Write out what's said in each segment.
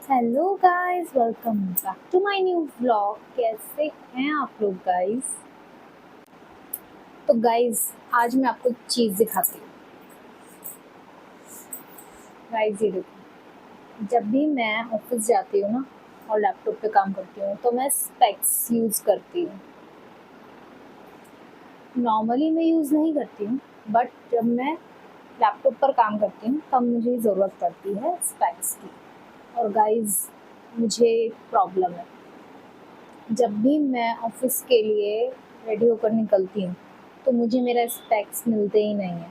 Hello guys, welcome back to my new vlog. कैसे हैं आप लोग गाइस? तो गाइस, आज मैं आपको एक चीज़ दिखाती हूँ। गाइस ये देखो, जब भी मैं ऑफिस जाती हूँ ना और लैपटॉप पे काम करती हूँ तो मैं स्पेक्स यूज़ करती हूँ। नॉर्मली मैं यूज़ नहीं करती हूँ, बट जब मैं लैपटॉप पर काम करती हूँ तब मुझे ज़रूरत पड़ती है स्पेक्स की। और गाइस, मुझे एक प्रॉब्लम है। जब भी मैं ऑफिस के लिए रेडी होकर निकलती हूँ तो मुझे मेरा स्पेक्स मिलते ही नहीं है।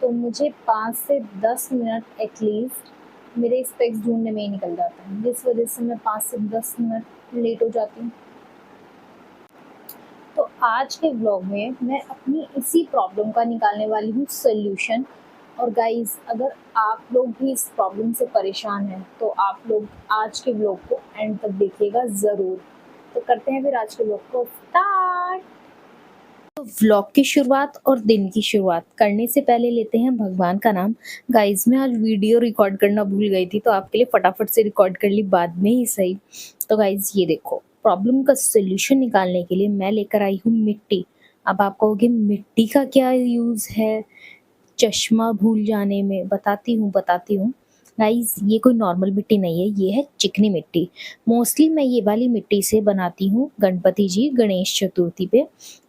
तो मुझे 5 से 10 मिनट एटलीस्ट मेरे स्पेक्स ढूंढने में ही निकल जाता है, जिस वजह से मैं 5 से 10 मिनट लेट हो जाती हूँ। तो आज के व्लॉग में मैं अपनी इसी प्रॉब्लम का निकालने वाली हूँ सोल्यूशन। और गाइस, अगर आप लोग भी इस प्रॉब्लम से परेशान हैं तो आप लोग आज के व्लॉग को एंड तक देखिएगा ज़रूर। तो करते हैं फिर आज के व्लॉग को स्टार्ट। तो व्लॉग की शुरुआत और दिन की शुरुआत करने से पहले लेते हैं भगवान का नाम। गाइस, मैं आज वीडियो रिकॉर्ड करना भूल गई थी तो आपके लिए फटाफट से रिकॉर्ड कर ली, बाद में ही सही। तो गाइस ये देखो, प्रॉब्लम का सोल्यूशन निकालने के लिए मैं लेकर आई हूँ मिट्टी। अब आप कहोगे मिट्टी का क्या यूज़ है चश्मा भूल जाने में? बताती हूँ। गाइस, ये कोई नॉर्मल मिट्टी नहीं है, ये है चिकनी मिट्टी। मोस्टली मैं ये वाली मिट्टी से बनाती हूँ गणपति जी गणेश चतुर्थी पे।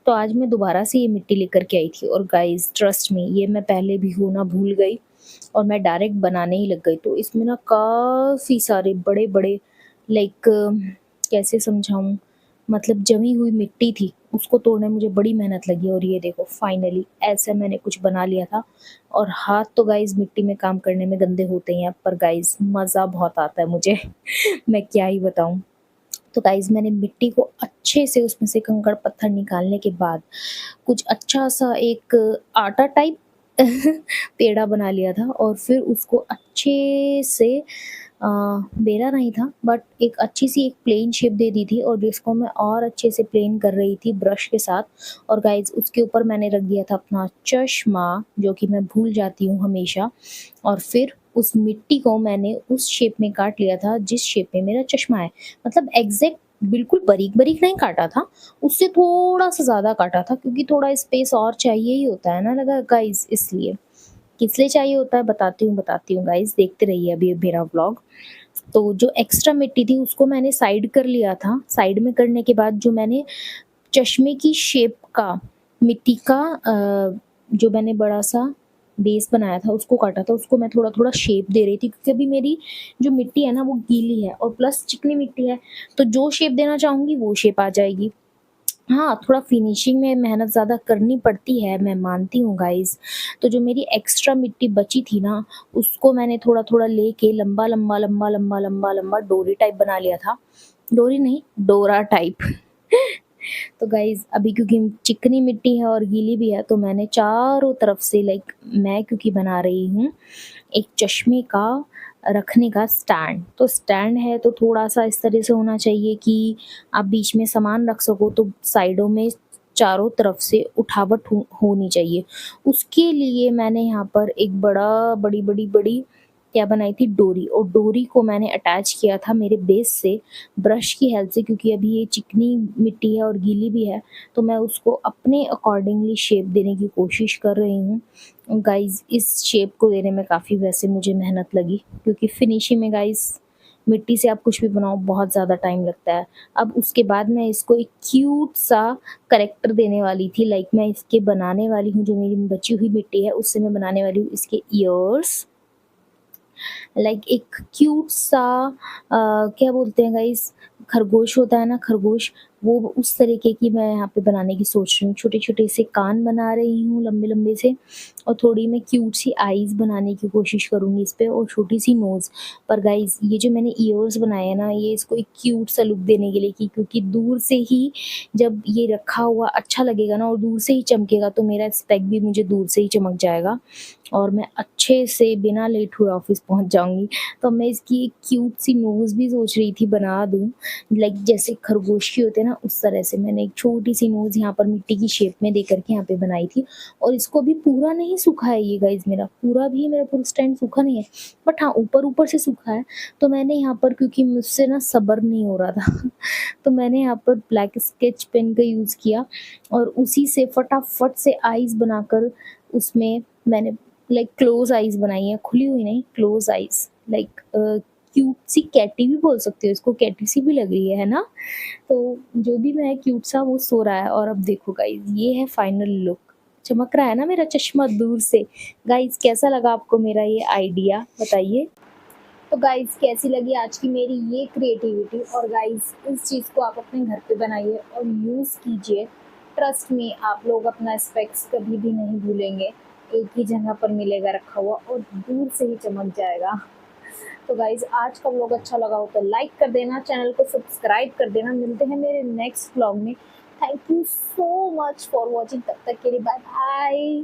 तो आज मैं दोबारा से ये मिट्टी लेकर के आई थी और गाइस ट्रस्ट मी, ये मैं पहले भी होना भूल गई और मैं डायरेक्ट बनाने ही लग गई। तो इसमें ना काफ़ी सारे बड़े बड़े, लाइक, कैसे समझाऊँ, मतलब जमी हुई मिट्टी थी, उसको तोड़ने में मुझे बड़ी मेहनत लगी। और ये देखो, फाइनली ऐसा मैंने कुछ बना लिया था। और हाथ तो गाइस मिट्टी में काम करने में गंदे होते ही हैं, पर गाइस मज़ा बहुत आता है मुझे। मैं क्या ही बताऊँ। तो गाइस, मैंने मिट्टी को अच्छे से उसमें से कंकड़ पत्थर निकालने के बाद कुछ अच्छा सा एक आटा टाइप पेड़ा बना लिया था। और फिर उसको अच्छे से बेला नहीं था, बट एक अच्छी सी एक प्लेन शेप दे दी थी और जिसको मैं और अच्छे से प्लेन कर रही थी ब्रश के साथ। और गाइज, उसके ऊपर मैंने रख दिया था अपना चश्मा, जो कि मैं भूल जाती हूँ हमेशा। और फिर उस मिट्टी को मैंने उस शेप में काट लिया था जिस शेप में मेरा चश्मा है। मतलब एग्जैक्ट बिल्कुल बारीक बारीक नहीं काटा था, उससे थोड़ा सा ज़्यादा काटा था, क्योंकि थोड़ा स्पेस और चाहिए ही होता है ना लगा गाइज, इसलिए। किस लिए चाहिए होता है बताती हूँ गाइज, देखते रहिए अभी मेरा व्लॉग। तो जो एक्स्ट्रा मिट्टी थी उसको मैंने साइड कर लिया था। साइड में करने के बाद जो मैंने चश्मे की शेप का मिट्टी का जो मैंने बड़ा सा बेस बनाया था उसको काटा था, उसको मैं थोड़ा थोड़ा शेप दे रही थी, क्योंकि अभी मेरी जो मिट्टी है ना वो गीली है और प्लस चिकनी मिट्टी है। तो जो शेप देना चाहूँगी वो शेप आ जाएगी। हाँ, थोड़ा फिनिशिंग में मेहनत ज़्यादा करनी पड़ती है, मैं मानती हूँ गाइज़। तो जो मेरी एक्स्ट्रा मिट्टी बची थी ना, उसको मैंने थोड़ा-थोड़ा लेके लंबा-लंबा डोरी टाइप बना लिया था। डोरी नहीं, डोरा टाइप। तो गाइज़, अभी क्योंकि चिकनी मिट्टी है और गीली भी है तो मैंने चारों तरफ से, लाइक, मैं क्योंकि बना रही हूँ एक चश्मे का रखने का स्टैंड। तो स्टैंड है तो थोड़ा-सा इस तरह से होना चाहिए कि आप बीच में सामान रख सको, तो साइडों में चारों तरफ से उठावट होनी चाहिए। उसके लिए मैंने यहाँ पर एक बड़ी क्या बनाई थी, डोरी। और डोरी को मैंने अटैच किया था मेरे बेस से ब्रश की हेल्प से, क्योंकि अभी ये चिकनी मिट्टी है और गीली भी है, तो मैं उसको अपने अकॉर्डिंगली शेप देने की कोशिश कर रही हूँ। गाइज़, इस शेप को देने में काफ़ी वैसे मुझे मेहनत लगी, क्योंकि फिनिशिंग में गाइज़ मिट्टी से आप कुछ भी बनाओ बहुत ज़्यादा टाइम लगता है। अब उसके बाद मैं इसको एक क्यूट सा करैक्टर देने वाली थी, लाइक मैं इसके बनाने वाली हूँ, जो मेरी बची हुई मिट्टी है उससे मैं बनाने वाली हूँ इसके ईयर्स। लाइक एक क्यूट सा क्या बोलते हैं गाइस, खरगोश होता है ना, खरगोश, वो उस तरीके की मैं यहाँ पे बनाने की सोच रही हूँ। छोटे-छोटे से कान बना रही हूँ लंबे-लंबे से, और थोड़ी मैं क्यूट सी आईज़ बनाने की कोशिश करूँगी इस पे, और छोटी-सी नोज़। पर गाइस, ये जो मैंने ईयर्स बनाए हैं ना, ये इसको एक क्यूट सा लुक देने के लिए, कि क्योंकि दूर से ही जब ये रखा हुआ अच्छा लगेगा ना और दूर से ही चमकेगा, तो मेरा स्पेक भी मुझे दूर से ही चमक जाएगा और मैं अच्छे से बिना लेट हुए ऑफिस पहुँच जाऊँगी। तो मैं इसकी एक क्यूट सी नोज़ भी सोच रही थी बना दूँ, लाइक जैसे खरगोश की होते हैं ना, उस तरह से मैंने एक छोटी सी नोज़ यहाँ पर मिट्टी की शेप में दे करके यहाँ पे बनाई थी। और इसको भी पूरा नहीं नहीं सूखा है ये गाइज़ मेरा, पूरा भी मेरा पूरा स्टैंड सूखा नहीं है। बट हाँ, ऊपर-ऊपर से सूखा है। तो मैंने यहाँ पर क्योंकि मुझसे ना सब्र नहीं हो रहा था तो मैंने यहाँ पर ब्लैक स्केच पेन का यूज़ किया और उसी से फटाफट से आईज़ बनाकर उसमें मैंने लाइक क्लोज़ आईज़ बनाई हैं, खुली हुई नहीं, क्लोज़ आईज़ लाइक क्यूट सी कैटी भी बोल सकते हो इसको, कैटी सी भी लग रही है ना? तो जो भी मैं क्यूट सा वो सो रहा है और अब देखो गाइज़ ये है फाइनल लुक। चमक रहा है ना मेरा चश्मा दूर से? गाइज़ कैसा लगा आपको मेरा ये आइडिया बताइए? तो गाइज़ कैसी लगी आज की मेरी ये क्रिएटिविटी और गाइज़ इस चीज़ को आप अपने घर पे बनाइए और यूज़ कीजिए। ट्रस्ट मी आप लोग अपना स्पेक्स कभी भी नहीं भूलेंगे। एक ही जगह पर मिलेगा रखा हुआ और दूर से ही चमक जाएगा। तो गाइज़ आज का व्लॉग अच्छा लगा हो तो लाइक कर देना, चैनल को सब्सक्राइब कर देना। मिलते हैं मेरे नेक्स्ट व्लॉग में। Thank you so much for watching. तब तक के लिए बाय बाय।